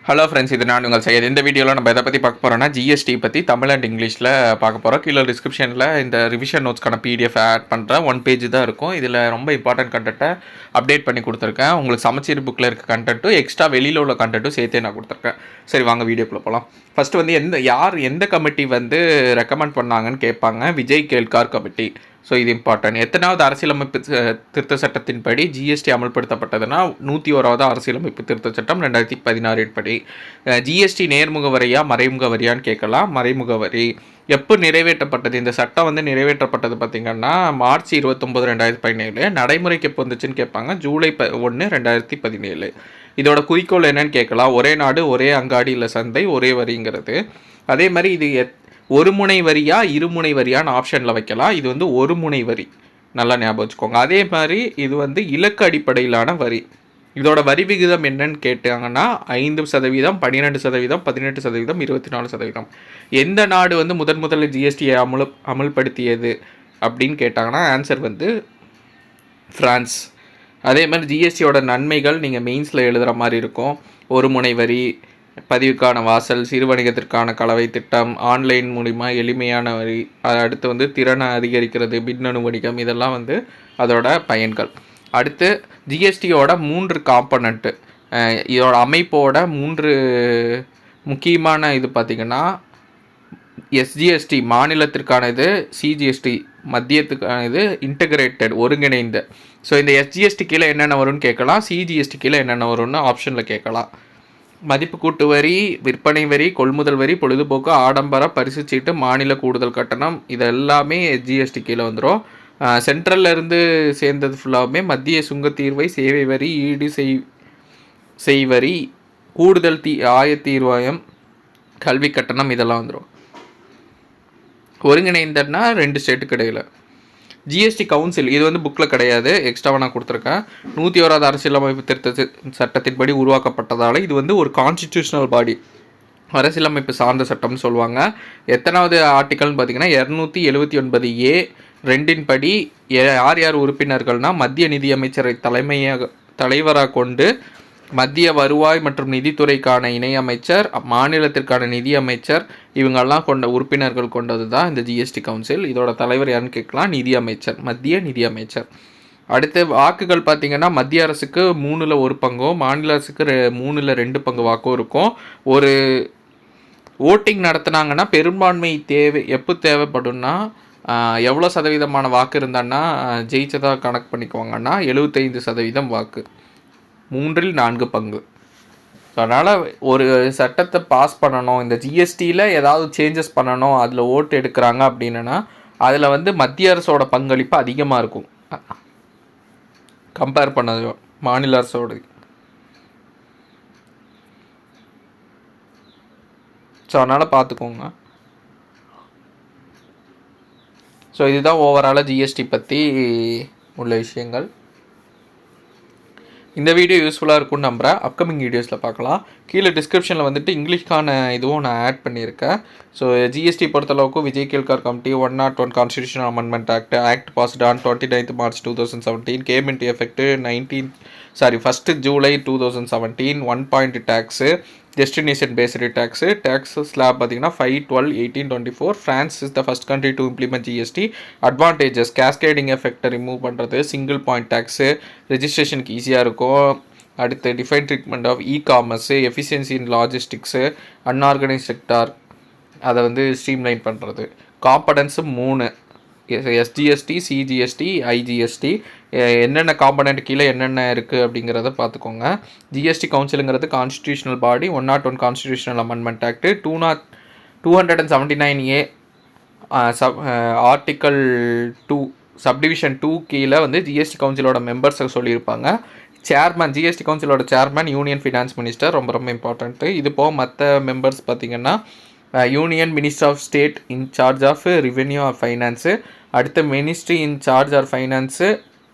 Hello friends, இது நான் உங்கள் செய்யது. இந்த வீடியோவில் நம்ம எதை பற்றி பார்க்க போகிறோம்னா ஜிஎஸ்டி பற்றி தமிழ் அண்ட் இங்கிலீஷில் பார்க்க போகிறோம். கீழே டிஸ்கிரிப்ஷனில் இந்த ரிவிஷன் நோட்ஸ்க்கான பிடிஎஃப் ஆட் பண்ணுறேன். 1 பேஜ் தான் இருக்கும். இதில் ரொம்ப இம்பார்ட்டன்ட் கண்டென்ட்டை அப்டேட் பண்ணி கொடுத்துருக்கேன். உங்களுக்கு சமச்சீர் புக்கில் இருக்க கண்டென்ட்டும் எக்ஸ்ட்ரா வெளியில் உள்ள கண்டென்ட்டும் சேர்த்தே நான் கொடுத்துருக்கேன். சரி, வாங்க வீடியோக்குள்ளே போகலாம். ஃபஸ்ட்டு வந்து எந்த கமிட்டி வந்து ரெக்கமெண்ட் பண்ணாங்கன்னு கேட்பாங்க. விஜய் கேல்கார் கமிட்டி. ஸோ இது இம்பார்ட்டன்ட். எத்தனாவது அரசியலமைப்பு திருத்த சட்டத்தின்படி ஜிஎஸ்டி அமல்படுத்தப்பட்டதுன்னா 101வது அரசியலமைப்பு திருத்த சட்டம் 2016 படி. ஜிஎஸ்டி நேர்முக வரியா மறைமுக வரியான்னு கேட்கலாம். மறைமுக வரி எப்போ நிறைவேற்றப்பட்டது? இந்த சட்டம் வந்து நிறைவேற்றப்பட்டது பார்த்திங்கன்னா மார்ச் 29, 2017. நடைமுறைக்கு எப்போ வந்துச்சுன்னு கேட்பாங்க. ஜூலை 1, 2017. இதோட குறிக்கோள் என்னன்னு கேட்கலாம். ஒரே நாடு ஒரே அங்காடி இல்லை சந்தை ஒரே வரிங்கிறது. அதே மாதிரி இது ஒரு முனை வரியா இருமுனை வரியான்னு ஆப்ஷனில் வைக்கலாம். இது வந்து ஒரு முனை வரி, நல்லா ஞாபகம் வச்சுக்கோங்க. அதே மாதிரி இது வந்து இலக்கு அடிப்படையிலான வரி. இதோட வரி விகிதம் என்னன்னு கேட்டாங்கன்னா 5%, 12%, 18%, 24%. எந்த நாடு வந்து முதல்ல ஜிஎஸ்டியை அமல்படுத்தியது அப்படின்னு கேட்டாங்கன்னா ஆன்சர் வந்து ஃப்ரான்ஸ். அதே மாதிரி ஜிஎஸ்டியோட நன்மைகள் நீங்கள் மெயின்ஸில் எழுதுகிற மாதிரி இருக்கும். ஒரு முனை வரி, பதிவுக்கான வாசல், சிறு வணிகத்திற்கான கலவை திட்டம், ஆன்லைன் மூலிமா எளிமையான வரி, அடுத்து வந்து திறனை அதிகரிக்கிறது, மின்னணு வணிகம், இதெல்லாம் வந்து அதோட பயன்கள். அடுத்து ஜிஎஸ்டியோட 3 காம்பனண்ட்டு, இதோட அமைப்போட 3 முக்கியமான இது பார்த்திங்கன்னா எஸ்ஜிஎஸ்டி மாநிலத்திற்கான இது, சிஜிஎஸ்டி மத்தியத்துக்கான இது, இன்டகிரேட்டட் ஒருங்கிணைந்த. ஸோ இந்த எஸ்ஜிஎஸ்டி கீழே என்னென்ன வரும்னு கேட்கலாம், சிஜிஎஸ்டி கீழே என்னென்ன வரும்னு ஆப்ஷனில் கேட்கலாம். மதிப்பு கூட்டு வரி, விற்பனை வரி, கொள்முதல் வரி, பொழுதுபோக்கு, ஆடம்பர, பரிசுச்சீட்டு, மாநில கூடுதல் கட்டணம், இது எல்லாமே ஜிஎஸ்டி கீழே வந்துடும். சென்ட்ரலில் இருந்து சேர்ந்தது ஃபுல்லாகவே மத்திய சுங்கத்தீர்வை, சேவை வரி, ஈடு செய்வரி, கூடுதல் ஆயத்தீர்வாயம், கல்வி கட்டணம், இதெல்லாம் வந்துடும். ஒருங்கிணைந்தன்னா 2 ஸ்டேட்டுக்கு இடையில். ஜிஎஸ்டி கவுன்சில் இது வந்து புக்கில் கிடையாது, எக்ஸ்ட்ராவாக நான் கொடுத்துருக்கேன். 101வது அரசியலமைப்பு திருத்த சட்டத்தின்படி உருவாக்கப்பட்டதால் இது வந்து ஒரு கான்ஸ்டிடியூஷனல் பாடி, அரசியலமைப்பு சார்ந்த சட்டம்னு சொல்லுவாங்க. எத்தனாவது ஆர்டிக்கல்னு பார்த்தீங்கன்னா 279A 2 படி யார் உறுப்பினர்கள்னால் மத்திய நிதியமைச்சரை தலைவராக கொண்டு மத்திய வருவாய் மற்றும் நிதித்துறைக்கான இணையமைச்சர், மாநிலத்திற்கான நிதியமைச்சர், இவங்கெல்லாம் கொண்ட உறுப்பினர்கள் கொண்டது தான் இந்த ஜிஎஸ்டி கவுன்சில். இதோட தலைவர் யாருன்னு கேட்கலாம், நிதியமைச்சர், மத்திய நிதியமைச்சர். அடுத்து வாக்குகள் பார்த்திங்கன்னா மத்திய அரசுக்கு 3ல் 1 பங்கும், மாநில அரசுக்கு 3ல் 2 பங்கு வாக்கும் இருக்கும். ஒரு ஓட்டிங் நடத்துனாங்கன்னா பெரும்பான்மை எப்போ தேவைப்படும்னா எவ்வளோ சதவீதமான வாக்கு இருந்தான்னா ஜெயிச்சதாக கணக்கு பண்ணிக்குவாங்கன்னா 75% வாக்கு, 3ல் 4 பங்கு. ஸோ அதனால் ஒரு சட்டத்தை பாஸ் பண்ணணும், இந்த ஜிஎஸ்டியில் ஏதாவது சேஞ்சஸ் பண்ணணும், அதில் ஓட்டு எடுக்கிறாங்க அப்படின்னா அதில் வந்து மத்திய அரசோட பங்களிப்பு அதிகமாக இருக்கும் கம்பேர் பண்ணது மாநில அரசோடு. ஸோ அதனால் பார்த்துக்கோங்க. ஸோ இதுதான் ஓவராலாக ஜிஎஸ்டி பற்றி உள்ள விஷயங்கள். இந்த வீடியோ யூஸ்ஃபுல்லாக இருக்கும்னு நம்புகிறேன். அப்கமிங் வீடியோஸில் பார்க்கலாம். கீழே டிஸ்கிரிப்ஷனில் வந்துட்டு இங்கிலீஷ்க்கான இதுவும் நான் ஆட் பண்ணியிருக்கேன். ஸோ ஜிஎஸ்டி பொறுத்தளவுக்கு Vijay Kelkar committee 101 constitutional amendment act passed on 29 March 2017, came into effect 1 July 2017. 1 point tax, destination based tax slab பார்த்திங்கன்னா 5, 12, 18, 24. France is the first country to implement GST. Advantages, cascading எஃபெக்டை ரிமூவ் பண்ணுறது, single point tax, ரெஜிஸ்ட்ரேஷனுக்கு ஈஸியாக இருக்கும். அடுத்து define treatment of commerce, efficiency in logistics, unorganised sector அதை வந்து streamline பண்ணுறது. Components 3, SGST, CGST, IGST. என்னென்ன காம்பனண்ட் கீழே என்னென்ன இருக்குது அப்படிங்கிறத பார்த்துக்கோங்க. ஜிஎஸ்டி கவுன்சிலுங்கிறது constitutional body. 101 constitutional amendment act 279A article 2 subdivision 2 கீழே வந்து ஜிஎஸ்டி கவுன்சிலோட மெம்பர்ஸை சொல்லியிருப்பாங்க. சேர்மன், ஜிஎஸ்டி கவுன்சிலோட சேர்மன் யூனியன் ஃபினான்ஸ் மினிஸ்டர், ரொம்ப ரொம்ப இம்பார்ட்டண்ட்டு. இது போக மற்ற மெம்பர்ஸ் பார்த்திங்கன்னா union minister of state incharge of revenue of finance, அடுத்த ministry incharge of finance,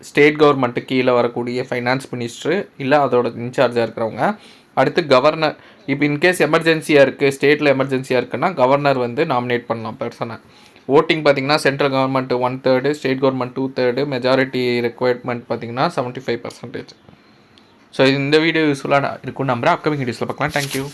state government கீழே வரக்கூடிய ஃபைனான்ஸ் மினிஸ்ட்ரு இல்லை அதோட இன்சார்ஜாக இருக்கிறவங்க. அடுத்து கவர்னர். இப்போ இன்கேஸ் எமர்ஜென்சியாக இருக்குது, ஸ்டேட்டில் எமர்ஜென்சியாக இருக்குன்னா கவர்னர் வந்து நாமினேட் பண்ணலாம் பர்சனை. ஓட்டிங் பார்த்திங்கன்னா central government 1/3, state government 2/3, majority requirement பார்த்திங்கன்னா 75%. ஸோ இந்த வீடியோ யூஸ்ஃபுல்லாக இருக்கும்னு நம்புறேன். அப்கமிங் வீடியோஸில் பார்க்கலாம். தேங்க்யூ.